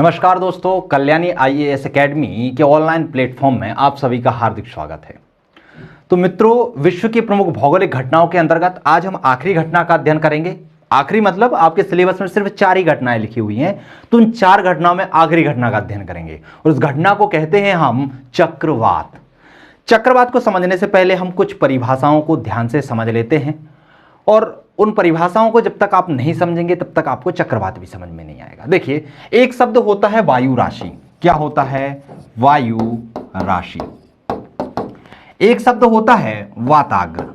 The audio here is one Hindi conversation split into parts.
नमस्कार दोस्तों, कल्याणी आईएएस एकेडमी के ऑनलाइन प्लेटफॉर्म में आप सभी का हार्दिक स्वागत है। तो मित्रों, विश्व की प्रमुख भौगोलिक घटनाओं के अंतर्गत आज हम आखिरी घटना का अध्ययन करेंगे। आखिरी मतलब आपके सिलेबस में सिर्फ 4 ही घटनाएं लिखी हुई हैं, तो उन 4 घटनाओं में आखिरी घटना का अध्ययन करेंगे और उस घटना को कहते हैं हम चक्रवात। चक्रवात को समझने से पहले हम कुछ परिभाषाओं को ध्यान से समझ लेते हैं और उन परिभाषाओं को जब तक आप नहीं समझेंगे तब तक आपको चक्रवात भी समझ में नहीं आएगा। देखिए, एक शब्द होता है वायु राशि। क्या होता है? वायु राशि। एक शब्द होता है वाताग्र।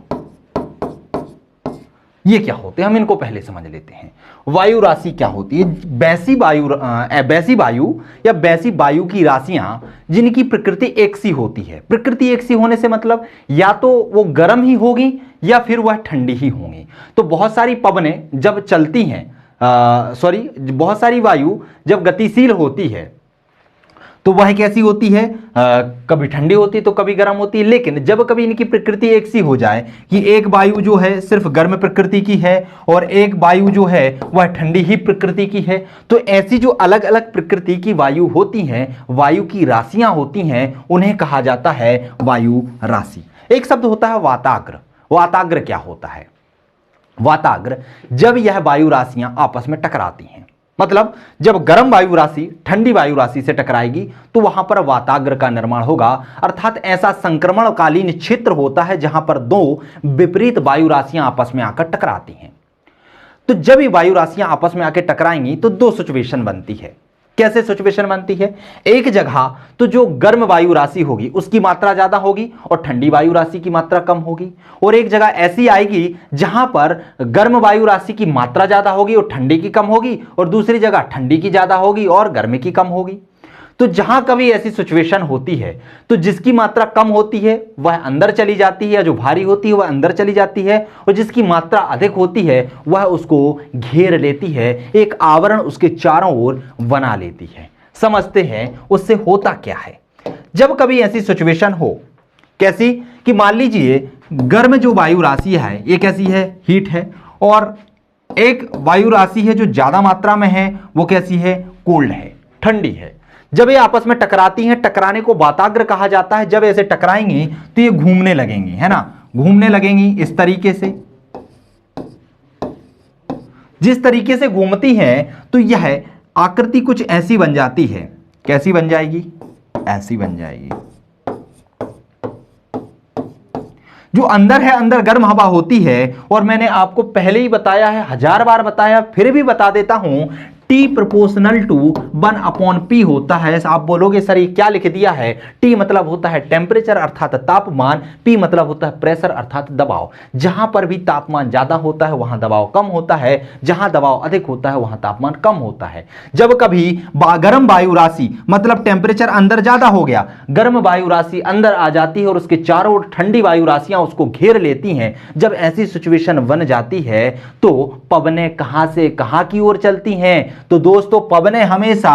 ये क्या होते हैं, हम इनको पहले समझ लेते हैं। वायु राशि क्या होती है? वैसी वायु या वैसी वायु की राशियां जिनकी प्रकृति एक सी होती है। प्रकृति एक सी होने से मतलब या तो वो गर्म ही होगी या फिर वह ठंडी ही होंगी। तो बहुत सारी पवनें जब चलती हैं, बहुत सारी वायु जब गतिशील होती है तो वह कैसी होती है? कभी ठंडी होती है तो कभी गर्म होती है। लेकिन जब कभी इनकी प्रकृति एक सी हो जाए कि एक वायु जो है सिर्फ गर्म प्रकृति की है और एक वायु जो है वह ठंडी ही प्रकृति की है, तो ऐसी जो अलग अलग प्रकृति की वायु होती हैं, वायु की राशियां होती हैं, उन्हें कहा जाता है वायु राशि। एक शब्द होता है वाताग्र। वाताग्र क्या होता है? वाताग्र जब यह वायु राशियां आपस में टकराती हैं, मतलब जब गर्म वायु राशि ठंडी वायु राशि से टकराएगी तो वहां पर वाताग्र का निर्माण होगा। अर्थात ऐसा संक्रमणकालीन क्षेत्र होता है जहां पर दो विपरीत वायु राशियां आपस में आकर टकराती हैं। तो जब ये वायु राशियां आपस में आकर टकराएंगी तो दो सिचुएशन बनती है। कैसे सिचुएशन बनती है? एक जगह तो जो गर्म वायु राशि होगी उसकी मात्रा ज्यादा होगी और ठंडी वायु राशि की मात्रा कम होगी, और एक जगह ऐसी आएगी जहां पर गर्म वायु राशि की मात्रा ज्यादा होगी और ठंडी की कम होगी, और दूसरी जगह ठंडी की ज्यादा होगी और गर्मी की कम होगी। तो जहां कभी ऐसी सिचुएशन होती है तो जिसकी मात्रा कम होती है वह अंदर चली जाती है, या जो भारी होती है वह अंदर चली जाती है, और जिसकी मात्रा अधिक होती है वह उसको घेर लेती है, एक आवरण उसके चारों ओर बना लेती है। समझते हैं उससे होता क्या है जब कभी ऐसी सिचुएशन हो। कैसी? कि मान लीजिए गर्म जो वायु राशि है ये कैसी है? हीट है, और एक वायु राशि है जो ज्यादा मात्रा में है, वो कैसी है? कोल्ड है, ठंडी है। जब ये आपस में टकराती हैं, टकराने को वाताग्र कहा जाता है। जब ऐसे टकराएंगी तो ये घूमने लगेंगी, है ना, घूमने लगेंगी इस तरीके से। जिस तरीके से घूमती हैं तो यह आकृति कुछ ऐसी बन जाती है। कैसी बन जाएगी? ऐसी बन जाएगी। जो अंदर है, अंदर गर्म हवा होती है, और मैंने आपको पहले ही बताया है, 1000 बार बताया, फिर भी बता देता हूं, T प्रोपोर्शनल टू 1/P होता है। आप बोलोगे सर ये क्या लिख दिया है? T मतलब होता है टेम्परेचर अर्थात तापमान, P मतलब होता है प्रेशर अर्थात दबाव। जहां पर भी तापमान ज्यादा होता है वहां दबाव कम होता है, जहां दबाव अधिक होता है वहां तापमान कम होता है। जब कभी गर्म वायु राशि मतलब टेम्परेचर अंदर ज्यादा हो गया, गर्म वायु राशि अंदर आ जाती है और उसके चारों ओर ठंडी वायु राशियां उसको घेर लेती हैं। जब ऐसी सिचुएशन बन जाती है तो पवनें कहां से कहां की ओर चलती हैं? तो दोस्तों, पवनें हमेशा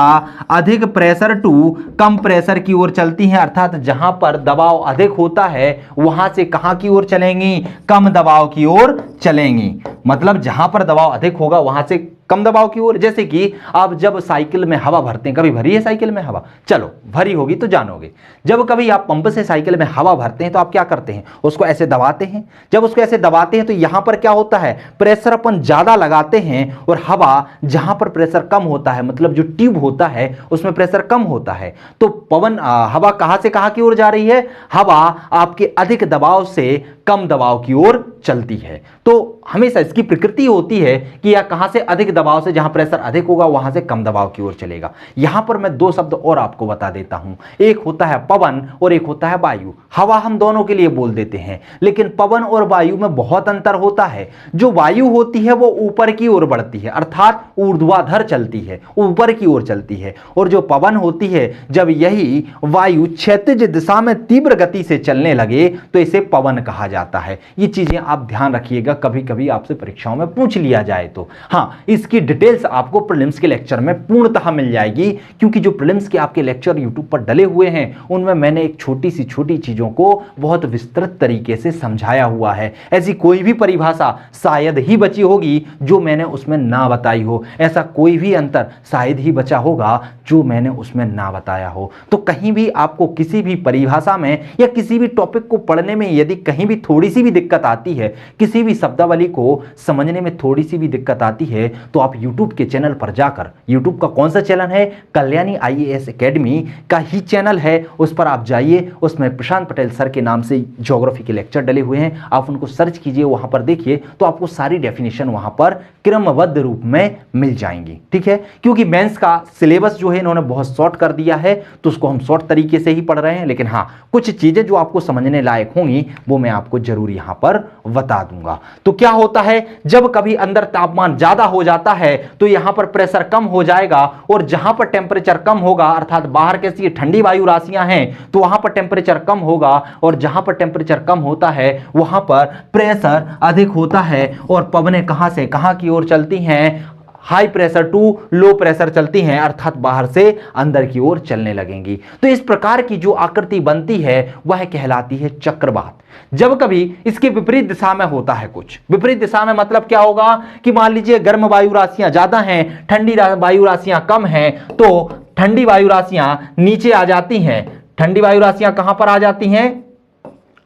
अधिक प्रेशर टू कम प्रेशर की ओर चलती हैं। अर्थात जहां पर दबाव अधिक होता है वहां से कहां की ओर चलेंगी? कम दबाव की ओर चलेंगी। मतलब जहां पर दबाव अधिक होगा वहां से कम दबाव की ओर। जैसे कि आप जब साइकिल में हवा भरते हैं, कभी भरी है साइकिल में हवा? चलो, भरी होगी तो जानोगे। जब कभी आप पंप से साइकिल में हवा भरते हैं तो आप क्या करते हैं? उसको ऐसे दबाते हैं। जब उसको ऐसे दबाते हैं तो यहां पर क्या होता है? प्रेशर अपन ज्यादा लगाते हैं, और हवा जहां पर प्रेशर कम होता है, मतलब जो ट्यूब होता है उसमें प्रेशर कम होता है, तो हवा कहां से कहां की ओर जा रही है? हवा आपके अधिक दबाव से कम दबाव की ओर चलती है। तो हमेशा इसकी प्रकृति होती है कि यह कहां से अधिक दबाव से, जहां प्रेशर अधिक होगा वहां से कम दबाव की ओर चलेगा। यहां पर मैं 2 शब्द और आपको बता देता हूं। एक होता है पवन और एक होता है वायु। हवा हम दोनों के लिए बोल देते हैं, लेकिन पवन और वायु में बहुत अंतर होता है। जो वायु होती है वो ऊपर की ओर बढ़ती है, अर्थात ऊर्ध्वाधर चलती है, ऊपर की ओर चलती है, और जो पवन होती है जब यही वायु क्षैतिज दिशा में तीव्र गति से चलने लगे तो इसे पवन कहा जाता है। ये चीजें आप ध्यान रखिएगा, कभी कभी आपसे परीक्षाओं में पूछ लिया जाए तो। हाँ, इसकी डिटेल्स आपको प्रीलिम्स के लेक्चर में पूर्णतः मिल जाएगी, क्योंकि जो प्रीलिम्स के आपके लेक्चर यूट्यूब पर डले हुए हैं उनमें मैंने एक छोटी चीजों को बहुत विस्तृत तरीके से समझाया हुआ है। ऐसी कोई भी परिभाषा शायद ही बची होगी जो मैंने उसमें ना बताई हो, ऐसा कोई भी अंतर शायद ही बचा होगा जो मैंने उसमें ना बताया हो। तो कहीं भी आपको किसी भी परिभाषा में या किसी भी टॉपिक को पढ़ने में यदि कहीं भी थोड़ी सी भी दिक्कत आती है, किसी भी शब्दावली को समझने में थोड़ी सी भी दिक्कत आती है, तो आप यूट्यूब के चैनल पर जाकर, यूट्यूब का कौन सा चैनल है, कल्याणी IAS एकेडमी का ही चैनल है, उस पर आप जाइए, उसमें प्रशांत पटेल सर के नाम से ज्योग्राफी के लेक्चर डले हुए हैं, आप उनको सर्च कीजिए, वहां पर देखिए तो आपको सारी डेफिनेशन वहां पर क्रमबद्ध रूप में मिल जाएंगी। ठीक है, क्योंकि मेंस का सिलेबस जो है इन्होंने बहुत शॉर्ट कर दिया है, तो उसको हम शॉर्ट तरीके से ही पढ़ रहे हैं, लेकिन हाँ, कुछ चीजें जो आपको समझने लायक होंगी वो मैं आपको जरूर यहां पर बता दूंगा। तो क्या होता है, जब कभी अंदर तापमान ज्यादा हो जाता है तो यहां पर प्रेशर कम हो जाएगा, और जहां पर टेम्परेचर कम होगा, अर्थात बाहर कैसी ठंडी वायु राशियां हैं तो वहां पर टेम्परेचर कम होगा, और जहां पर टेम्परेचर कम होता है वहां पर प्रेशर अधिक होता है, और पवनें कहां से कहां की ओर चलती हैं, high pressure to low pressure चलती हैं, अर्थात बाहर से अंदर की ओर चलने लगेंगी। तो इस प्रकार की जो आकृति बनती है वह कहलाती है चक्रवात। जब कभी इसके विपरीत दिशा में होता है, कुछ विपरीत दिशा में मतलब क्या होगा कि मान लीजिए गर्म वायु राशियां ज्यादा हैं, ठंडी वायु राशियां कम हैं, तो ठंडी वायु राशियां नीचे आ जाती हैं, ठंडी वायु राशियां कहां पर आ जाती हैं,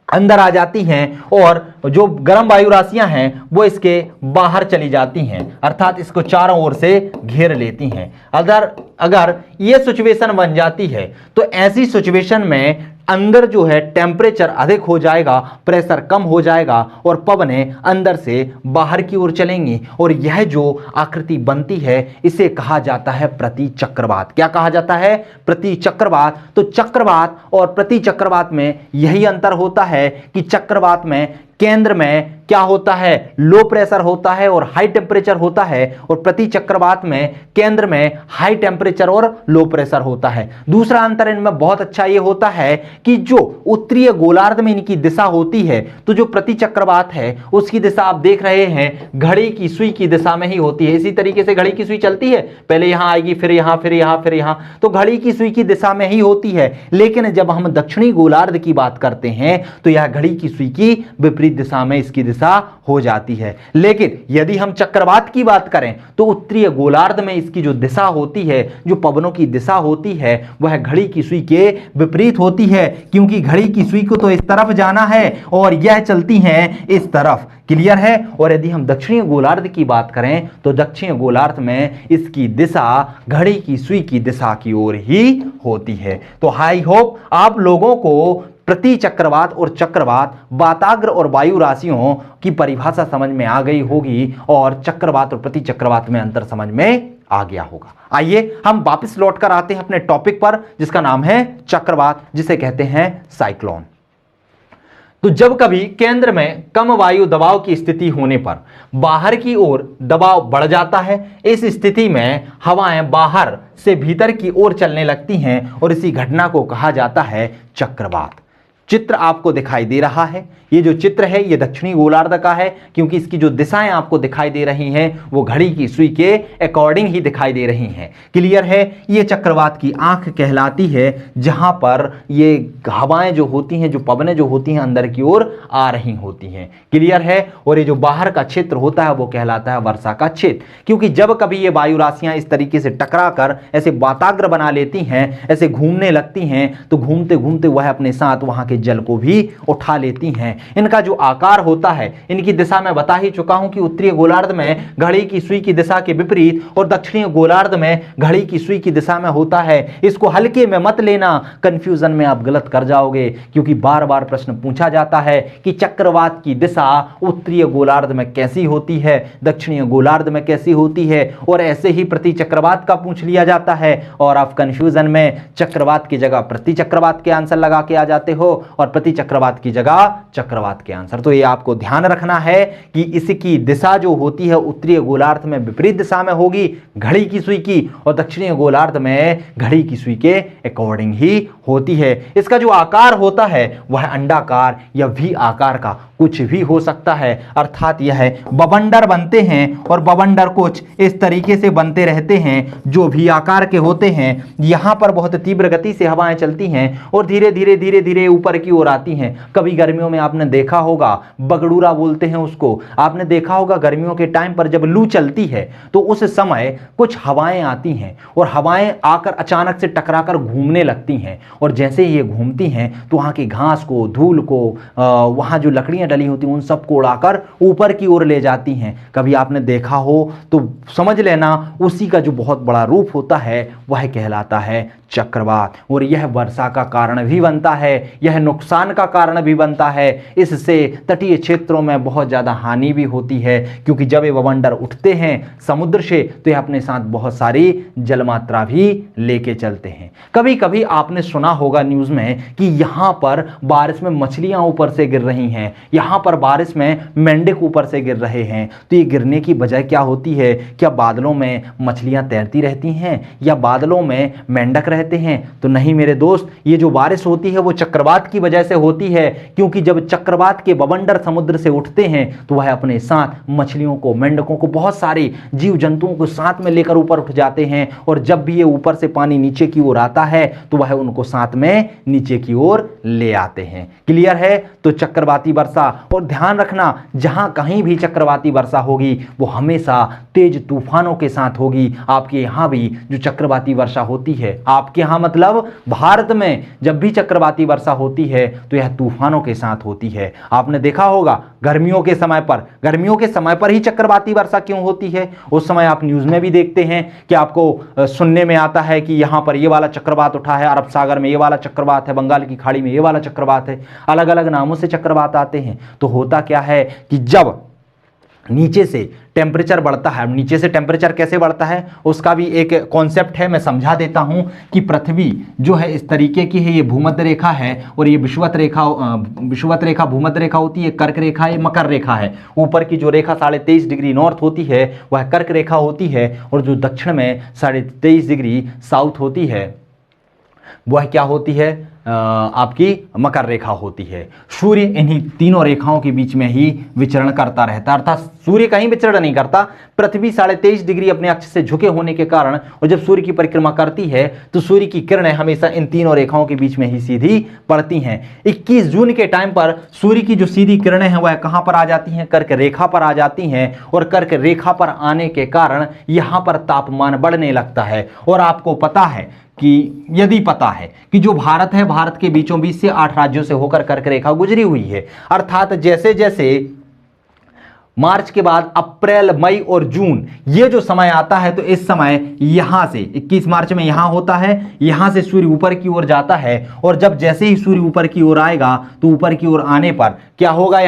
अंदर आ जाती हैं, और जो गर्म वायु राशियां हैं वो इसके बाहर चली जाती हैं, अर्थात इसको चारों ओर से घेर लेती हैं। अगर ये सिचुएशन बन जाती है तो ऐसी सिचुएशन में अंदर जो है टेम्परेचर अधिक हो जाएगा, प्रेशर कम हो जाएगा, और पवनें अंदर से बाहर की ओर चलेंगी, और यह जो आकृति बनती है इसे कहा जाता है प्रतिचक्रवात। क्या कहा जाता है, प्रतिचक्रवात। तो चक्रवात और प्रतिचक्रवात में यही अंतर होता है कि चक्रवात में केंद्र में क्या होता है, लो प्रेशर होता है और हाई टेम्परेचर होता है, और प्रति चक्रवात में केंद्र में हाई टेम्परेचर और लो प्रेशर होता है। दूसरा अंतर इनमें बहुत अच्छा यह होता है कि जो उत्तरीय गोलार्ध में इनकी दिशा होती है, तो जो प्रति चक्रवात है उसकी दिशा आप देख रहे हैं घड़ी की सुई की दिशा में ही होती है। इसी तरीके से घड़ी की सुई चलती है, पहले यहां आएगी, फिर यहां, फिर यहां, फिर यहां, तो घड़ी की सुई की दिशा में ही होती है। लेकिन जब हम दक्षिणी गोलार्ध की बात करते हैं तो यह घड़ी की सुई की विपरीत दिशा में इसकी दिशा हो जाती है। लेकिन यदि हम चक्रवात की बात करें तो उत्तरीय गोलार्ध में इसकी जो दिशा होती है, जो पवनों की दिशा होती है, वह घड़ी की सुई के विपरीत होती है, क्योंकि घड़ी की सुई को तो इस तरफ जाना है और यह चलती हैं इस तरफ। क्लियर है। और यदि हम दक्षिणी गोलार्ध की बात करें तो दक्षिण गोलार्ध में इसकी दिशा घड़ी की सुई की दिशा की ओर ही होती है। तो आई होप आप लोगों को प्रति चक्रवात और चक्रवात, वाताग्र और वायु राशियों की परिभाषा समझ में आ गई होगी, और चक्रवात और प्रति चक्रवात में अंतर समझ में आ गया होगा। आइए हम वापस लौट कर आते हैं अपने टॉपिक पर, जिसका नाम है चक्रवात, जिसे कहते हैं साइक्लोन। तो जब कभी केंद्र में कम वायु दबाव की स्थिति होने पर बाहर की ओर दबाव बढ़ जाता है, इस स्थिति में हवाएं बाहर से भीतर की ओर चलने लगती हैं, और इसी घटना को कहा जाता है चक्रवात। चित्र आपको दिखाई दे रहा है, ये जो चित्र है ये दक्षिणी गोलार्ध का है, क्योंकि इसकी जो दिशाएं आपको दिखाई दे रही हैं वो घड़ी की सुई के अकॉर्डिंग ही दिखाई दे रही हैं। क्लियर है। ये चक्रवात की आंख कहलाती है, जहां पर ये हवाएं जो होती हैं, जो पवनें जो होती हैं अंदर की ओर आ रही होती हैं। क्लियर है। और ये जो बाहर का क्षेत्र होता है वो कहलाता है वर्षा का क्षेत्र, क्योंकि जब कभी ये वायु राशियां इस तरीके से टकरा कर ऐसे वाताग्र बना लेती हैं, ऐसे घूमने लगती हैं, तो घूमते घूमते वह अपने साथ वहां के जल को भी उठा लेती हैं। इनका जो आकार होता है, इनकी दिशा मैं बता ही चुका हूं कि उत्तरीय गोलार्ध में घड़ी की सुई की दिशा के विपरीत और दक्षिणी गोलार्ध में घड़ी की सुई की दिशा में होता है। इसको हल्के में मत लेना, कंफ्यूजन में आप गलत कर जाओगे, क्योंकि बार बार प्रश्न पूछा जाता है कि चक्रवात की दिशा उत्तरीय गोलार्ध में कैसी होती है, दक्षिणी गोलार्ध में कैसी होती है, और ऐसे ही प्रति चक्रवात का पूछ लिया जाता है, और आप कंफ्यूजन में चक्रवात की जगह प्रति चक्रवात के आंसर लगा के आ जाते हो, और प्रति चक्रवात की जगह चक्रवात के आंसर। तो ये आपको ध्यान रखना है कि इसकी दिशा जो होती है उत्तरीय गोलार्ध में विपरीत दिशा में होगी घड़ी की सुई की, और दक्षिणी गोलार्ध में घड़ी की सुई के अकॉर्डिंग ही होती है। इसका जो आकार होता है वह अंडाकार या वी आकार का कुछ भी हो सकता है, अर्थात यह बवंडर बनते हैं और बवंडर कुछ इस तरीके से बनते रहते हैं जो भी आकार के होते हैं। यहां पर बहुत तीव्र गति से हवाएं चलती हैं और धीरे धीरे धीरे धीरे ऊपर की ओर आती हैं। कभी गर्मियों में आपने देखा होगा, बगडूरा बोलते हैं उसको, आपने देखा होगा गर्मियों के टाइम पर जब लू चलती है तो उस समय कुछ हवाएं आती हैं और हवाएं आकर अचानक से टकराकर घूमने लगती हैं, और जैसे ही ये घूमती हैं तो वहां की घास को, धूल को, वहां जो लकड़ियां डली होती हैं उन सबको उड़ाकर ऊपर की ओर ले जाती हैं। कभी आपने देखा हो तो समझ लेना उसी का जो बहुत बड़ा रूप होता है वह कहलाता है चक्रवात। और यह वर्षा का कारण भी बनता है, यह नुकसान का कारण भी बनता है। इससे तटीय क्षेत्रों में बहुत ज़्यादा हानि भी होती है, क्योंकि जब ये बवंडर उठते हैं समुद्र से तो ये अपने साथ बहुत सारी जलमात्रा भी लेके चलते हैं। कभी कभी आपने सुना होगा न्यूज़ में कि यहाँ पर बारिश में मछलियाँ ऊपर से गिर रही हैं, यहाँ पर बारिश में मेंढक ऊपर से गिर रहे हैं। तो ये गिरने की वजह क्या होती है? क्या बादलों में मछलियाँ तैरती रहती हैं या बादलों में मेंढक रहते हैं? तो नहीं मेरे दोस्त, ये जो बारिश होती है वो चक्रवात की वजह से होती है, क्योंकि जब चक्रवात के बवंडर समुद्र से उठते हैं तो वह अपने साथ मछलियों को, मेंढकों को, बहुत सारे जीव जंतुओं को साथ में लेकर ऊपर उठ जाते हैं, और जब भी ये ऊपर से पानी नीचे की ओर आता है तो वह उनको साथ में नीचे की ओर ले आते हैं। क्लियर है? तो चक्रवाती वर्षा, और ध्यान रखना जहां कहीं भी चक्रवाती वर्षा होगी वो हमेशा तेज तूफानों के साथ होगी। आपके यहां भी जो चक्रवाती वर्षा होती है, आपके यहां मतलब भारत में जब भी चक्रवाती वर्षा होती है तो यह तूफानों के साथ होती है। आपने देखा होगा गर्मियों के समय पर ही चक्रवाती वर्षा क्यों होती है? उस समय आप न्यूज़ में भी देखते हैं कि आपको सुनने में आता है कि यहां पर ये वाला चक्रवात उठा है, अरब सागर में ये वाला चक्रवात है, बंगाल की खाड़ी में ये वाला चक्रवात है, अलग अलग नामों से चक्रवात आते हैं। तो होता क्या है कि जब नीचे से टेम्परेचर बढ़ता है, नीचे से टेम्परेचर कैसे बढ़ता है उसका भी एक कॉन्सेप्ट है, मैं समझा देता हूं कि पृथ्वी जो है इस तरीके की है, ये भूमध्य रेखा है और ये विषुवत रेखा भूमध्य रेखा होती है, कर्क रेखा ये मकर रेखा है। ऊपर की जो रेखा 23.5 डिग्री नॉर्थ होती है वह कर्क रेखा होती है, और जो दक्षिण में 23.5 डिग्री साउथ होती है वह क्या होती है? आपकी मकर रेखा होती है। सूर्य इन्हीं तीनों रेखाओं के बीच में ही विचरण करता रहता है, अर्थात सूर्य कहीं विचरण नहीं करता। पृथ्वी 23.5 डिग्री अपने अक्ष से झुके होने के कारण, और जब सूर्य की परिक्रमा करती है तो सूर्य की किरणें हमेशा इन तीनों रेखाओं के बीच में ही सीधी पड़ती हैं। 21 जून के टाइम पर सूर्य की जो सीधी किरणें हैं वह कहां पर आ जाती हैं? कर्क रेखा पर आ जाती हैं, और कर्क रेखा पर आने के कारण यहां पर तापमान बढ़ने लगता है। और आपको पता है कि यदि पता है कि जो भारत है, भारत के बीचों बीच से 8 राज्यों से होकर कर्क रेखा गुजरी हुई है, अर्थात जैसे जैसे मार्च के बाद अप्रैल, मई और जून ये जो समय आता है तो इस समय यहां से 21 मार्च में यहां होता है, यहां से सूर्य ऊपर की ओर जाता है, और जब जैसे ही सूर्य ऊपर की ओर आएगा तो ऊपर की ओर आने पर क्या होगा?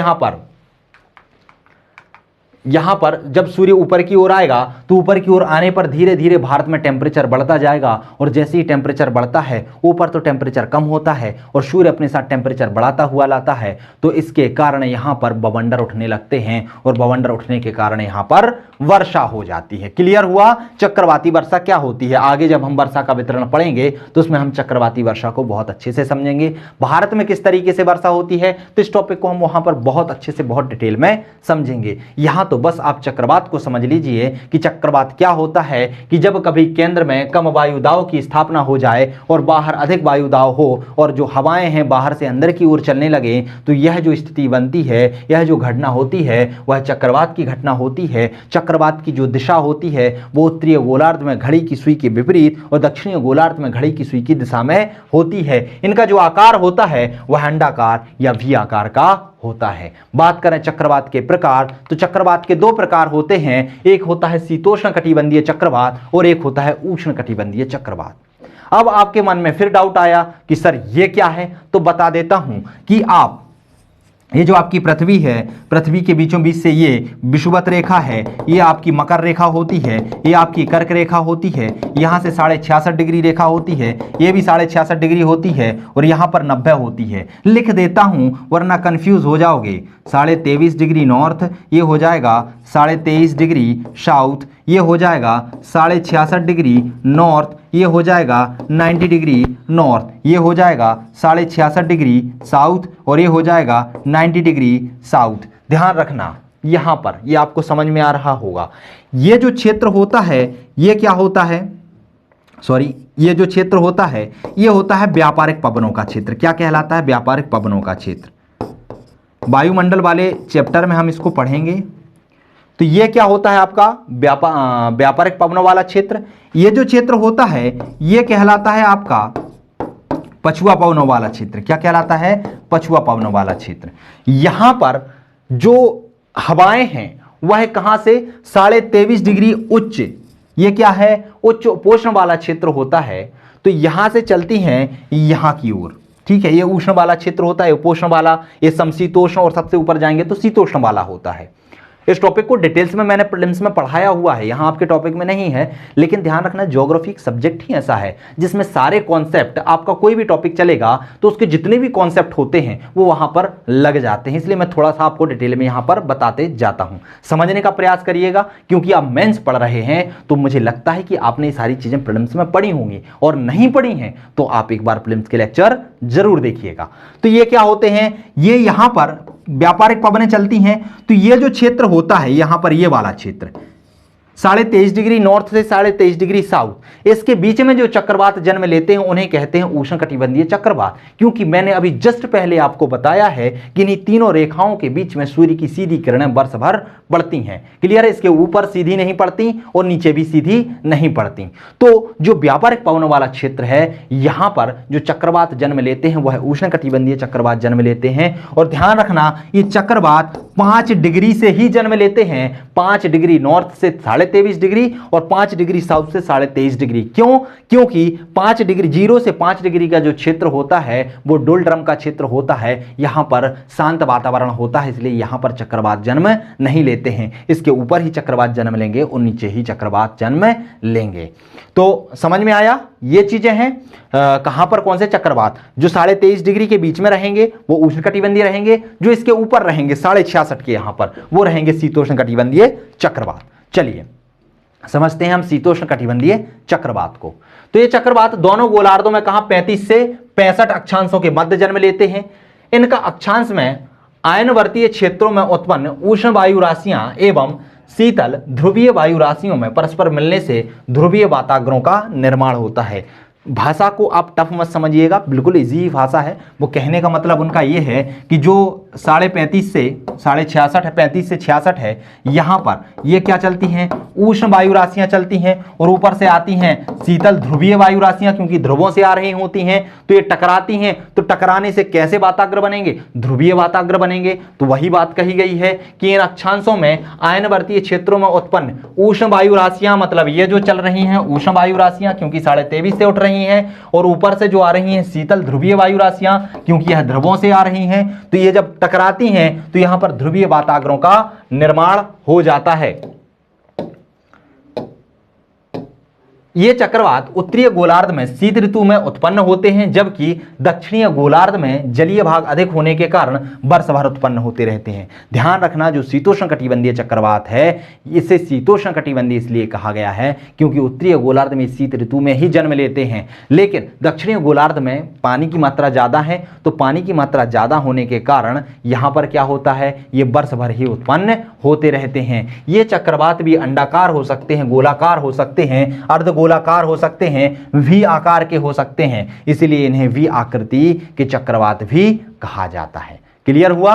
यहां पर जब सूर्य ऊपर की ओर आएगा तो ऊपर की ओर आने पर धीरे धीरे भारत में टेम्परेचर बढ़ता जाएगा, और जैसे ही टेम्परेचर बढ़ता है ऊपर तो टेम्परेचर कम होता है और सूर्य अपने साथ टेम्परेचर बढ़ाता हुआ लाता है, तो इसके कारण यहां पर बवंडर उठने लगते हैं, और बवंडर उठने के कारण यहां पर वर्षा हो जाती है। क्लियर हुआ? चक्रवाती वर्षा क्या होती है? आगे जब हम वर्षा का वितरण पढ़ेंगे तो उसमें हम चक्रवाती वर्षा को बहुत अच्छे से समझेंगे। भारत में किस तरीके से वर्षा होती है तो इस टॉपिक को हम वहां पर बहुत अच्छे से, बहुत डिटेल में समझेंगे। यहां तो बस आप चक्रवात को समझ लीजिए कि चक्रवात क्या होता है कि जब कभी केंद्र में कम वायुदाब की स्थापना हो जाए और बाहर अधिक वायुदाब हो और जो हवाएं हैं बाहर से अंदर की ओर चलने लगे, तो यह जो स्थिति बनती है, यह जो घटना होती है वह चक्रवात की घटना होती है। चक्रवात की जो दिशा होती है वो उत्तरीय गोलार्ध में घड़ी की सुई के विपरीत और दक्षिणी गोलार्ध में घड़ी की सुई की दिशा में होती है। इनका जो आकार होता है वह अंडाकार या वी आकार का होता है। बात करें चक्रवात के प्रकार, तो चक्रवात के 2 प्रकार होते हैं, एक होता है शीतोष्ण कटिबंधीय चक्रवात और एक होता है उष्ण कटिबंधीय चक्रवात। अब आपके मन में फिर डाउट आया कि सर ये क्या है? तो बता देता हूं कि आप ये जो आपकी पृथ्वी है, पृथ्वी के बीचों बीच से ये विषुवत रेखा है, ये आपकी मकर रेखा होती है, ये आपकी कर्क रेखा होती है, यहाँ से 66.5 डिग्री रेखा होती है, ये भी 66.5 डिग्री होती है और यहाँ पर 90 होती है। लिख देता हूँ वरना कंफ्यूज हो जाओगे। 23.5 डिग्री नॉर्थ, ये हो जाएगा 23.5 डिग्री साउथ, ये हो जाएगा 66.5 डिग्री नॉर्थ, ये हो जाएगा 90 डिग्री नॉर्थ, ये हो जाएगा 66.5 डिग्री साउथ और ये हो जाएगा 90 डिग्री साउथ। ध्यान रखना यहाँ पर, ये आपको समझ में आ रहा होगा। ये जो क्षेत्र होता है ये क्या होता है, सॉरी, ये जो क्षेत्र होता है ये होता है व्यापारिक पवनों का क्षेत्र। क्या कहलाता है? व्यापारिक पवनों का क्षेत्र। वायुमंडल वाले चैप्टर में हम इसको पढ़ेंगे। तो ये क्या होता है आपका व्यापारिक पवनों वाला क्षेत्र। ये जो क्षेत्र होता है ये कहलाता है आपका पछुआ पवनों वाला क्षेत्र। क्या कहलाता है? पछुआ पवनों वाला क्षेत्र। यहां पर जो हवाएं हैं वह कहां से 23.5 डिग्री उच्च, ये क्या है? उच्च उपोष्ण वाला क्षेत्र होता है। तो यहां से चलती हैं यहां की ओर, ठीक है। ये उष्ण वाला क्षेत्र होता है, उपोष्ण वाला, ये समशीतोष्ण, और सबसे ऊपर जाएंगे तो शीतोष्ण वाला होता है। इस टॉपिक को डिटेल्स में मैंने प्रीलिम्स में पढ़ाया हुआ है, यहाँ आपके टॉपिक में नहीं है, लेकिन ध्यान रखना ज्योग्राफी एक सब्जेक्ट ही ऐसा है जिसमें सारे कॉन्सेप्ट, आपका कोई भी टॉपिक चलेगा तो उसके जितने भी कॉन्सेप्ट होते हैं वो वहां पर लग जाते हैं। इसलिए मैं थोड़ा सा आपको डिटेल में यहाँ पर बताते जाता हूँ। समझने का प्रयास करिएगा, क्योंकि आप मेंस पढ़ रहे हैं तो मुझे लगता है कि आपने ये सारी चीजें प्रीलिम्स में पढ़ी होंगी, और नहीं पढ़ी हैं तो आप एक बार प्रीलिम्स के लेक्चर जरूर देखिएगा। तो ये क्या होते हैं? ये यहां पर व्यापारिक पवनें चलती हैं। तो ये जो क्षेत्र होता है यहां पर, ये वाला क्षेत्र 23.5 डिग्री नॉर्थ से 23.5 डिग्री साउथ, इसके बीच में जो चक्रवात जन्म लेते हैं उन्हें कहते हैं उष्णकटिबंधीय चक्रवात। क्योंकि मैंने अभी जस्ट पहले आपको बताया है कि इन तीनों रेखाओं के बीच में सूर्य की सीधी किरणें वर्ष भर पड़ती हैं। क्लियर है? इसके ऊपर सीधी नहीं पड़ती और नीचे भी सीधी नहीं पड़ती। तो जो व्यापारिक पवनों वाला क्षेत्र है यहां पर जो चक्रवात जन्म लेते हैं वह उष्णकटिबंधीय चक्रवात जन्म लेते हैं। और ध्यान रखना ये चक्रवात 5 डिग्री से ही जन्म लेते हैं। 5 डिग्री नॉर्थ से 23.5 डिग्री और 5 डिग्री साउथ से 23.5 डिग्री। क्यों? क्योंकि 5 डिग्री 0 से 5 डिग्री का जो क्षेत्र होता है वो डोलड्रम का क्षेत्र होता है। यहां पर शांत वातावरण होता है, इसलिए यहां पर चक्रवात जन्म नहीं लेते हैं। इसके ऊपर ही चक्रवात जन्म लेंगे और नीचे ही चक्रवात जन्म लेंगे। तो समझ में आया? ये चीजें हैं। कहां पर कौन से चक्रवात? जो 23.5 डिग्री के बीच में रहेंगे वो उष्णकटिबंधीय रहेंगे, जो इसके ऊपर रहेंगे 66.5 के यहां पर वो रहेंगे शीतोष्णकटिबंधीय चक्रवात। चलिए समझते हैं हम शीतोष्ण कटिबंधीय चक्रवात को। तो ये चक्रवात दोनों गोलार्धों में कहां 35 से 65 अक्षांशों के मध्य जन्म लेते हैं। इनका अक्षांश में आयनवर्तीय क्षेत्रों में उत्पन्न उष्ण वायु राशियां एवं शीतल ध्रुवीय वायु राशियों में परस्पर मिलने से ध्रुवीय वाताग्रों का निर्माण होता है। भाषा को आप टफ मत समझिएगा, बिल्कुल इजी भाषा है। वो कहने का मतलब उनका ये है कि जो 35.5 से 66 है, 35 से 66 है, यहाँ पर ये क्या चलती हैं? उष्ण वायु राशियाँ चलती हैं और ऊपर से आती हैं शीतल ध्रुवीय वायु राशियाँ, क्योंकि ध्रुवों से आ रही होती हैं तो ये टकराती हैं। तो टकराने से कैसे वाताग्र बनेंगे? ध्रुवीय वाताग्र बनेंगे। तो वही बात कही गई है कि इन अक्षांशों में आयनवर्तीय क्षेत्रों में उत्पन्न उष्ण वायु राशियाँ, मतलब ये जो चल रही हैं उष्ण वायु राशियाँ, क्योंकि 23.5 से उठ रही हैं, और ऊपर से जो आ रही हैं शीतल ध्रुवीय वायु राशियां, क्योंकि यह ध्रुवों से आ रही हैं। तो ये जब टकराती हैं तो यहां पर ध्रुवीय वाताग्रों का निर्माण हो जाता है। ये चक्रवात उत्तरीय गोलार्ध में शीत ऋतु में उत्पन्न होते हैं, जबकि दक्षिणीय गोलार्ध में जलीय भाग अधिक होने के कारण वर्ष भर उत्पन्न होते रहते हैं। ध्यान रखना, जो शीतोष्ण कटिबंधीय चक्रवात है इसे शीतोष्ण कटिबंधीय इसलिए कहा गया है क्योंकि उत्तरीय गोलार्ध में शीत ऋतु में ही जन्म लेते हैं, लेकिन दक्षिणीय गोलार्ध में पानी की मात्रा ज्यादा है। तो पानी की मात्रा ज्यादा होने के कारण यहां पर क्या होता है? ये वर्ष भर ही उत्पन्न होते रहते हैं। ये चक्रवात भी अंडाकार हो सकते हैं, गोलाकार हो सकते हैं, अर्ध गोलाकार हो सकते हैं, वी आकार के हो सकते हैं, इसलिए इन्हें वी आकृति के चक्रवात भी कहा जाता है। क्लियर हुआ?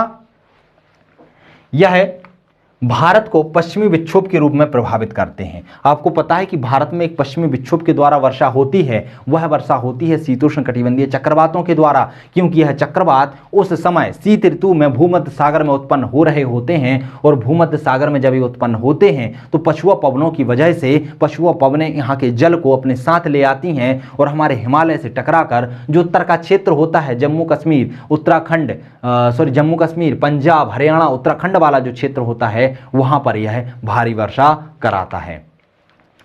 यह भारत को पश्चिमी विक्षोभ के रूप में प्रभावित करते हैं। आपको पता है कि भारत में एक पश्चिमी विक्षोभ के द्वारा वर्षा होती है, वह वर्षा होती है शीतोष्ण कटिबंधीय चक्रवातों के द्वारा, क्योंकि यह चक्रवात उस समय शीत ऋतु में भूमध्य सागर में उत्पन्न हो रहे होते हैं, और भूमध्य सागर में जब ये उत्पन्न होते हैं तो पछुआ पवनों की वजह से पछुआ पवनें यहाँ के जल को अपने साथ ले आती हैं और हमारे हिमालय से टकराकर जो उत्तर का क्षेत्र होता है, जम्मू कश्मीर उत्तराखंड जम्मू कश्मीर पंजाब हरियाणा उत्तराखंड वाला जो क्षेत्र होता है, वहां पर यह भारी वर्षा कराता है।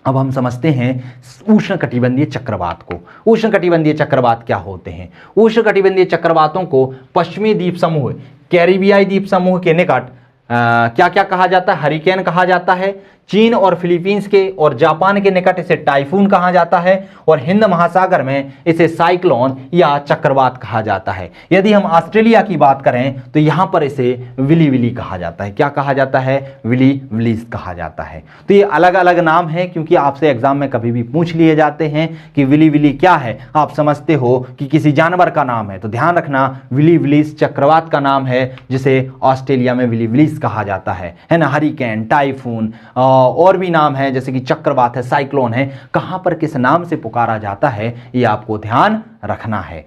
अब हम समझते हैं उष्णकटिबंधीय चक्रवात को। उष्णकटिबंधीय चक्रवात क्या होते हैं? उष्णकटिबंधीय चक्रवातों को पश्चिमी द्वीप समूह, कैरिबियाई द्वीप समूह के निकट क्या क्या कहा जाता है? हरिकेन कहा जाता है। चीन और फिलीपींस के और जापान के निकट इसे टाइफून कहा जाता है, और हिंद महासागर में इसे साइक्लोन या चक्रवात कहा जाता है। यदि हम ऑस्ट्रेलिया की बात करें तो यहां पर इसे विली विली कहा जाता है। क्या कहा जाता है? विली विलीस कहा जाता है। तो ये अलग अलग नाम है, क्योंकि आपसे एग्जाम में कभी भी पूछ लिए जाते हैं कि विली विली क्या है। आप समझते हो कि किसी जानवर का नाम है, तो ध्यान रखना विली विलीस चक्रवात का नाम है, जिसे ऑस्ट्रेलिया में विली विलीस कहा जाता है ना। हरिकेन, टाइफून और भी नाम है, जैसे कि चक्रवात है, साइक्लोन है। कहां पर किस नाम से पुकारा जाता है, ये आपको ध्यान रखना है।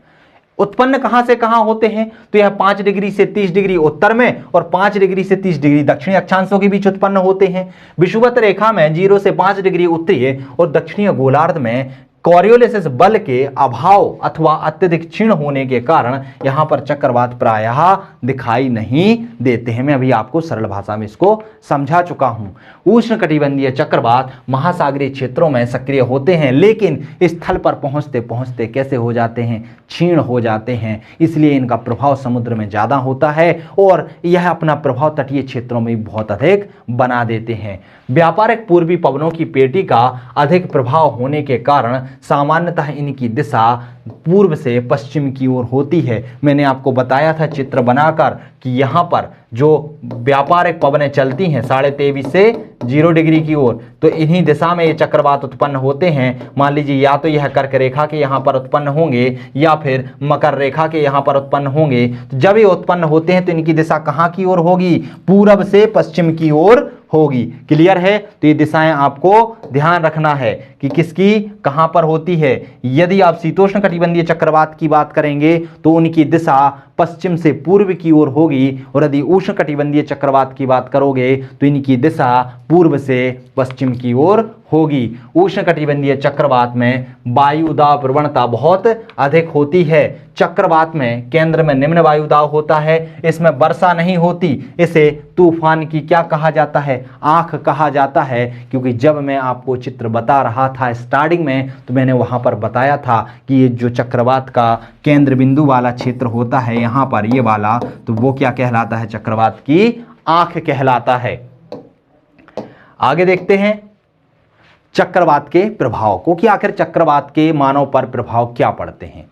उत्पन्न कहां से कहां होते हैं? तो यह 5 डिग्री से 30 डिग्री उत्तर में और 5 डिग्री से 30 डिग्री दक्षिणी अक्षांशों के बीच उत्पन्न होते हैं। विषुवत रेखा में 0 से 5 डिग्री उत्तरीय और दक्षिणीय गोलार्ध में कोरियोलिस बल के अभाव अथवा अत्यधिक क्षीण होने के कारण यहां पर चक्रवात प्रायः दिखाई नहीं देते हैं। मैं अभी आपको सरल भाषा में इसको समझा चुका हूं। उष्णकटिबंधीय चक्रवात महासागरीय क्षेत्रों में सक्रिय होते हैं, लेकिन स्थल पर पहुंचते पहुंचते कैसे हो जाते हैं? क्षीण हो जाते हैं। इसलिए इनका प्रभाव समुद्र में ज्यादा होता है और यह अपना प्रभाव तटीय क्षेत्रों में बहुत अधिक बना देते हैं। व्यापारिक पूर्वी पवनों की पेटी का अधिक प्रभाव होने के कारण सामान्यतः इनकी दिशा पूर्व से पश्चिम की ओर होती है। मैंने आपको बताया था चित्र बनाकर कि यहाँ पर जो व्यापारिक पवनें चलती हैं 23.5 से 0 डिग्री की ओर, तो इन्हीं दिशा में ये चक्रवात उत्पन्न होते हैं। मान लीजिए या तो यह कर्क रेखा के यहाँ पर उत्पन्न होंगे या फिर मकर रेखा के यहाँ पर उत्पन्न होंगे। तो जब ये उत्पन्न होते हैं तो इनकी दिशा कहाँ की ओर होगी? पूरब से पश्चिम की ओर होगी। क्लियर है? तो ये दिशाएं आपको ध्यान रखना है कि किसकी कहां पर होती है। यदि आप शीतोष्ण कटिबंधीय चक्रवात की बात करेंगे तो उनकी दिशा पश्चिम से पूर्व की ओर होगी, और यदि उष्ण कटिबंधीय चक्रवात की बात करोगे तो इनकी दिशा पूर्व से पश्चिम की ओर होगी। उष्ण कटिबंधीय चक्रवात में वायु दाब प्रवणता बहुत अधिक होती है। चक्रवात में केंद्र में निम्न वायु दाब होता है, इसमें वर्षा नहीं होती। इसे तूफान की क्या कहा जाता है? आंख कहा जाता है। क्योंकि जब मैं आपको चित्र बता रहा था स्टार्टिंग में, तो मैंने वहां पर बताया था कि ये जो चक्रवात का केंद्र बिंदु वाला क्षेत्र होता है यहाँ पर, ये वाला, तो वो क्या कहलाता है? चक्रवात की आंख कहलाता है। आगे देखते हैं चक्रवात के प्रभाव को, कि आखिर चक्रवात के मानव पर प्रभाव क्या पड़ते हैं।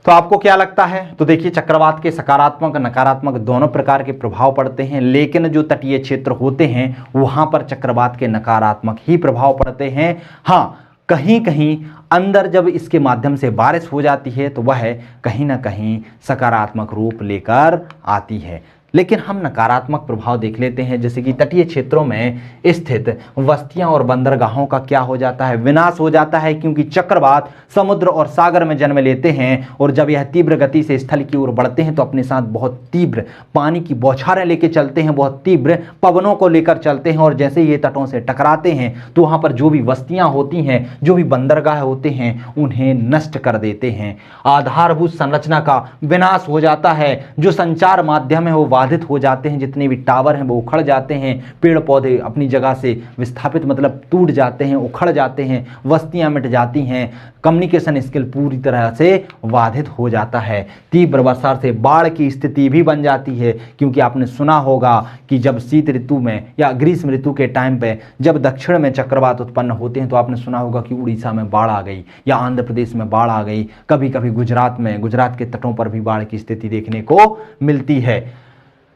तो आपको क्या लगता है? तो देखिए, चक्रवात के सकारात्मक नकारात्मक दोनों प्रकार के प्रभाव पड़ते हैं, लेकिन जो तटीय क्षेत्र होते हैं वहां पर चक्रवात के नकारात्मक ही प्रभाव पड़ते हैं। हाँ, कहीं कहीं अंदर जब इसके माध्यम से बारिश हो जाती है तो वह कहीं ना कहीं सकारात्मक रूप लेकर आती है। लेकिन हम नकारात्मक प्रभाव देख लेते हैं, जैसे कि तटीय क्षेत्रों में स्थित बस्तियां और बंदरगाहों का क्या हो जाता है? विनाश हो जाता है, क्योंकि चक्रवात समुद्र और सागर में जन्म लेते हैं, और जब यह तीव्र गति से स्थल की ओर बढ़ते हैं तो अपने साथ बहुत तीव्र पानी की बौछारें लेकर चलते हैं, बहुत तीव्र पवनों को लेकर चलते हैं, और जैसे ये तटों से टकराते हैं तो वहां पर जो भी बस्तियां होती हैं, जो भी बंदरगाह होते हैं, उन्हें नष्ट कर देते हैं। आधारभूत संरचना का विनाश हो जाता है, जो संचार माध्यम है वो बाधित हो जाते हैं, जितने भी टावर हैं वो उखड़ जाते हैं, पेड़ पौधे अपनी जगह से विस्थापित मतलब टूट जाते हैं, उखड़ जाते हैं, बस्तियां मिट जाती हैं, कम्युनिकेशन स्किल पूरी तरह से बाधित हो जाता है। तीव्र वर्षा से बाढ़ की स्थिति भी बन जाती है, क्योंकि आपने सुना होगा कि जब शीत ऋतु में या ग्रीष्म ऋतु के टाइम पे जब दक्षिण में चक्रवात उत्पन्न होते हैं तो आपने सुना होगा कि उड़ीसा में बाढ़ आ गई या आंध्र प्रदेश में बाढ़ आ गई, कभी कभी गुजरात के तटों पर भी बाढ़ की स्थिति देखने को मिलती है।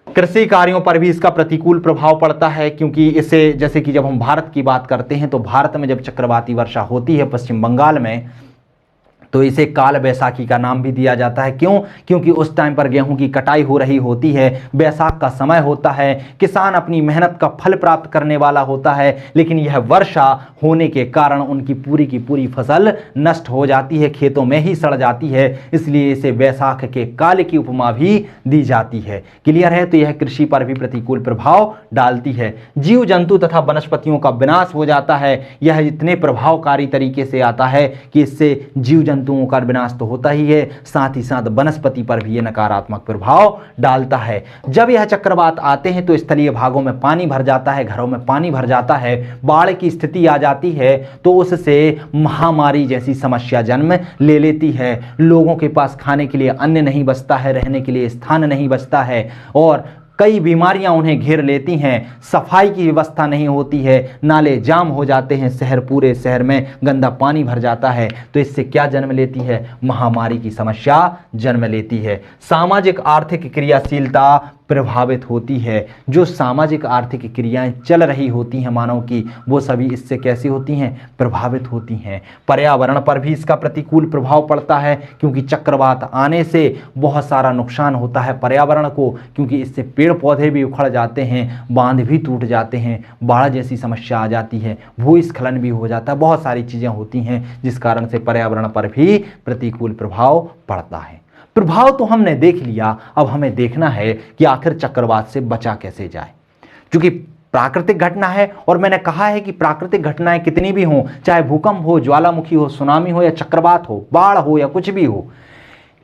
कृषि कार्यों पर भी इसका प्रतिकूल प्रभाव पड़ता है, क्योंकि इससे, जैसे कि जब हम भारत की बात करते हैं तो भारत में जब चक्रवाती वर्षा होती है पश्चिम बंगाल में, तो इसे काल बैसाखी का नाम भी दिया जाता है। क्यों? क्योंकि उस टाइम पर गेहूं की कटाई हो रही होती है, बैसाख का समय होता है, किसान अपनी मेहनत का फल प्राप्त करने वाला होता है, लेकिन यह वर्षा होने के कारण उनकी पूरी की पूरी फसल नष्ट हो जाती है, खेतों में ही सड़ जाती है, इसलिए इसे बैसाख के काल की उपमा भी दी जाती है। क्लियर है? तो यह कृषि पर भी प्रतिकूल प्रभाव डालती है। जीव जंतु तथा वनस्पतियों का विनाश हो जाता है। यह इतने प्रभावकारी तरीके से आता है कि इससे जीव जंतुओं का विनाश तो होता ही है, साथ ही साथ वनस्पति पर भी यह नकारात्मक प्रभाव डालता है। जब यह चक्रवात आते हैं तो स्थलीय भागों में पानी भर जाता है, घरों में पानी भर जाता है, बाढ़ की स्थिति आ जाती है, तो उससे महामारी जैसी समस्या जन्म ले लेती है। लोगों के पास खाने के लिए अन्न नहीं बचता है, रहने के लिए स्थान नहीं बचता है, और कई बीमारियां उन्हें घेर लेती हैं। सफाई की व्यवस्था नहीं होती है, नाले जाम हो जाते हैं, पूरे शहर में गंदा पानी भर जाता है। तो इससे क्या जन्म लेती है? महामारी की समस्या जन्म लेती है। सामाजिक आर्थिक क्रियाशीलता प्रभावित होती है। जो सामाजिक आर्थिक क्रियाएं चल रही होती हैं मानव की, वो सभी इससे कैसी होती हैं? प्रभावित होती हैं। पर्यावरण पर भी इसका प्रतिकूल प्रभाव पड़ता है, क्योंकि चक्रवात आने से बहुत सारा नुकसान होता है पर्यावरण को, क्योंकि इससे पेड़ पौधे भी उखड़ जाते हैं, बांध भी टूट जाते हैं, बाढ़ जैसी समस्या आ जाती है, भूस्खलन भी हो जाता है, बहुत सारी चीज़ें होती हैं जिस कारण से पर्यावरण पर भी प्रतिकूल प्रभाव पड़ता है। प्रभाव तो हमने देख लिया, अब हमें देखना है कि आखिर चक्रवात से बचा कैसे जाए। क्योंकि प्राकृतिक घटना है, और मैंने कहा है कि प्राकृतिक घटनाएं कितनी भी हों, चाहे भूकंप हो, ज्वालामुखी हो, सुनामी हो, या चक्रवात हो, बाढ़ हो, या कुछ भी हो,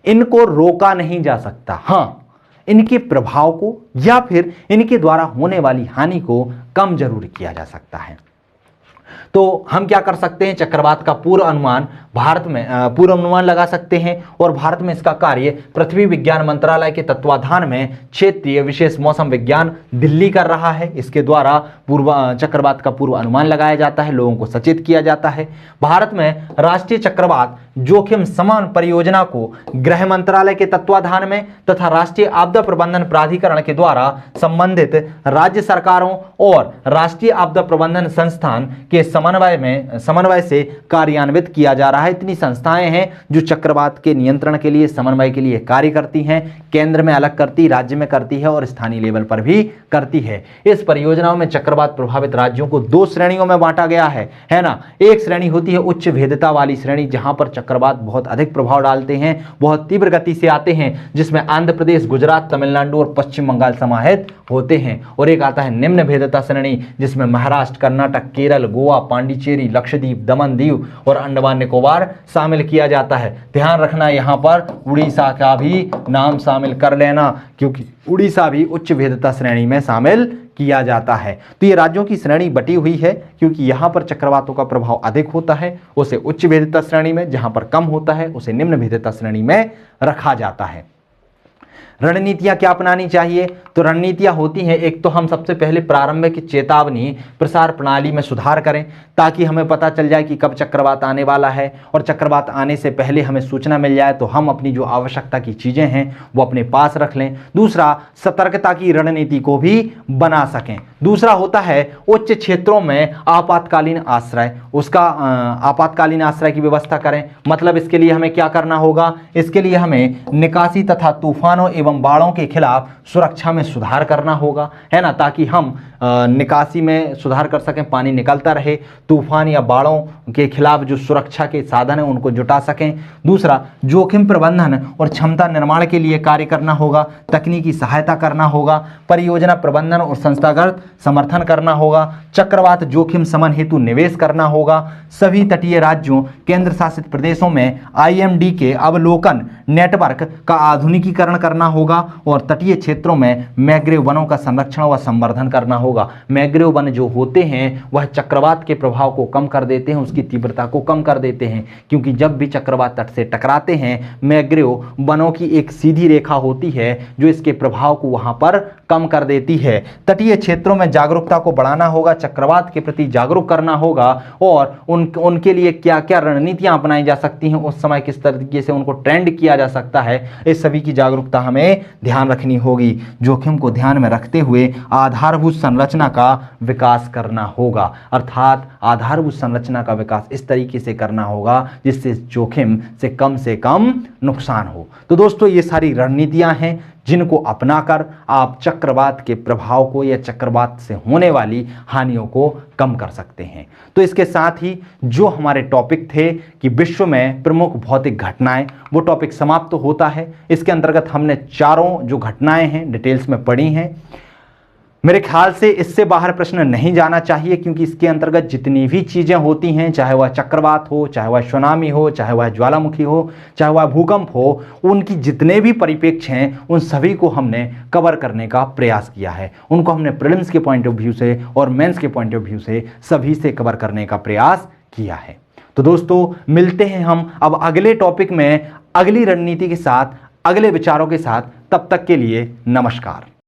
इनको रोका नहीं जा सकता। हाँ, इनके प्रभाव को या फिर इनके द्वारा होने वाली हानि को कम जरूर किया जा सकता है। तो हम क्या कर सकते हैं? चक्रवात का पूर्व अनुमान लगा सकते हैं, और भारत में इसका कार्य पृथ्वी विज्ञान मंत्रालय के तत्वाधान में क्षेत्रीय विशेष मौसम विज्ञान दिल्ली कर रहा है। इसके द्वारा चक्रवात का पूर्व अनुमान लगाया जाता है, लोगों को सचेत किया जाता है। भारत में राष्ट्रीय चक्रवात जोखिम शमन परियोजना को गृह मंत्रालय के तत्वाधान में तथा राष्ट्रीय आपदा प्रबंधन प्राधिकरण के द्वारा संबंधित राज्य सरकारों और राष्ट्रीय आपदा प्रबंधन संस्थान के समन्वय से कार्यान्वित किया जा रहा है। इतनी संस्थाएं हैं जो चक्रवात के नियंत्रण के लिए, समन्वय के लिए कार्य करती हैं। केंद्र में अलग करती, राज्य में करती है, और स्थानीय लेवल पर भी करती है। इस परियोजनाओं में चक्रवात प्रभावित राज्यों को 2 श्रेणियों में बांटा गया है ना। एक श्रेणी होती है उच्च भेद्यता वाली श्रेणी, जहां पर चक्रवात बहुत अधिक प्रभाव डालते हैं, बहुत तीव्र गति से आते हैं, जिसमें आंध्र प्रदेश, गुजरात, तमिलनाडु और पश्चिम बंगाल समाहित होते हैं। और एक आता है निम्न भेद्यता श्रेणी, जिसमें महाराष्ट्र, कर्नाटक, केरल, गोवा, पांडिचेरी, लक्षद्वीप, दमन दीव और अंडमान निकोबार शामिल किया जाता है। ध्यान रखना, यहां पर उड़ीसा का भी नाम शामिल कर लेना, क्योंकि उड़ीसा भी उच्च भेद्यता श्रेणी में शामिल किया जाता है। तो ये राज्यों की श्रेणी बटी हुई है, क्योंकि यहां पर चक्रवातों का प्रभाव अधिक होता है, उसे उच्च भेद्यता श्रेणी में, जहां पर कम होता है उसे निम्न भेद्यता श्रेणी में रखा जाता है। रणनीतियां क्या अपनानी चाहिए? तो रणनीतियां होती हैं, एक तो हम सबसे पहले प्रारंभिक चेतावनी प्रसार प्रणाली में सुधार करें, ताकि हमें पता चल जाए कि कब चक्रवात आने वाला है, और चक्रवात आने से पहले हमें सूचना मिल जाए तो हम अपनी जो आवश्यकता की चीज़ें हैं वो अपने पास रख लें। दूसरा, सतर्कता की रणनीति को भी बना सकें। दूसरा होता है उच्च क्षेत्रों में आपातकालीन आश्रय, उसका आपातकालीन आश्रय की व्यवस्था करें। मतलब इसके लिए हमें क्या करना होगा? इसके लिए हमें निकासी तथा तूफानों एवं बाढ़ों के खिलाफ सुरक्षा में सुधार करना होगा, है ना, ताकि हम निकासी में सुधार कर सकें, पानी निकलता रहे, तूफान या बाढ़ों के खिलाफ जो सुरक्षा के साधन हैं उनको जुटा सकें। दूसरा, जोखिम प्रबंधन और क्षमता निर्माण के लिए कार्य करना होगा, तकनीकी सहायता करना होगा, परियोजना प्रबंधन और संस्थागत समर्थन करना होगा, चक्रवात जोखिम शमन हेतु निवेश करना होगा। सभी तटीय राज्यों, केंद्र शासित प्रदेशों में IMD के अवलोकन नेटवर्क का आधुनिकीकरण करना होगा, और तटीय क्षेत्रों में मैंग्रोव वनों का संरक्षण व संवर्धन करना होगा। मैंग्रोव वन जो होते हैं वह चक्रवात के प्रभाव को कम कर देते हैं, उसकी तीव्रता को कम कर देते हैं, क्योंकि जब भी चक्रवात तट से टकराते हैं, मैंग्रोव वनों की एक सीधी रेखा होती है जो इसके प्रभाव को वहां पर कम कर देती है। तटीय क्षेत्रों में जागरूकता को बढ़ाना होगा, चक्रवात के प्रति जागरूक करना होगा, और उनके लिए क्या क्या रणनीतियां अपनाई जा सकती हैं, उस समय किस तरीके से उनको ट्रेंड किया जा सकता है, इस सभी की जागरूकता हमें ध्यान रखनी होगी। जोखिम को ध्यान में रखते हुए आधारभूत संरचना का विकास करना होगा, अर्थात आधारभूत संरचना का विकास इस तरीके से करना होगा जिससे जोखिम से कम नुकसान हो। तो दोस्तों ये सारी रणनीतियां हैं जिनको अपनाकर आप चक्रवात के प्रभाव को या चक्रवात से होने वाली हानियों को कम कर सकते हैं। तो इसके साथ ही जो हमारे टॉपिक थे कि विश्व में प्रमुख भौतिक घटनाएं, वो टॉपिक समाप्त होता है। इसके अंतर्गत हमने चारों जो घटनाएं हैं डिटेल्स में पढ़ी हैं। मेरे ख्याल से इससे बाहर प्रश्न नहीं जाना चाहिए, क्योंकि इसके अंतर्गत जितनी भी चीज़ें होती हैं, चाहे वह चक्रवात हो, चाहे वह सुनामी हो, चाहे वह ज्वालामुखी हो, चाहे वह भूकंप हो, उनकी जितने भी परिप्रेक्ष्य हैं उन सभी को हमने कवर करने का प्रयास किया है। उनको हमने प्रीलिम्स के पॉइंट ऑफ व्यू से और मेंस के पॉइंट ऑफ व्यू से सभी से कवर करने का प्रयास किया है। तो दोस्तों मिलते हैं हम अब अगले टॉपिक में, अगली रणनीति के साथ, अगले विचारों के साथ। तब तक के लिए नमस्कार।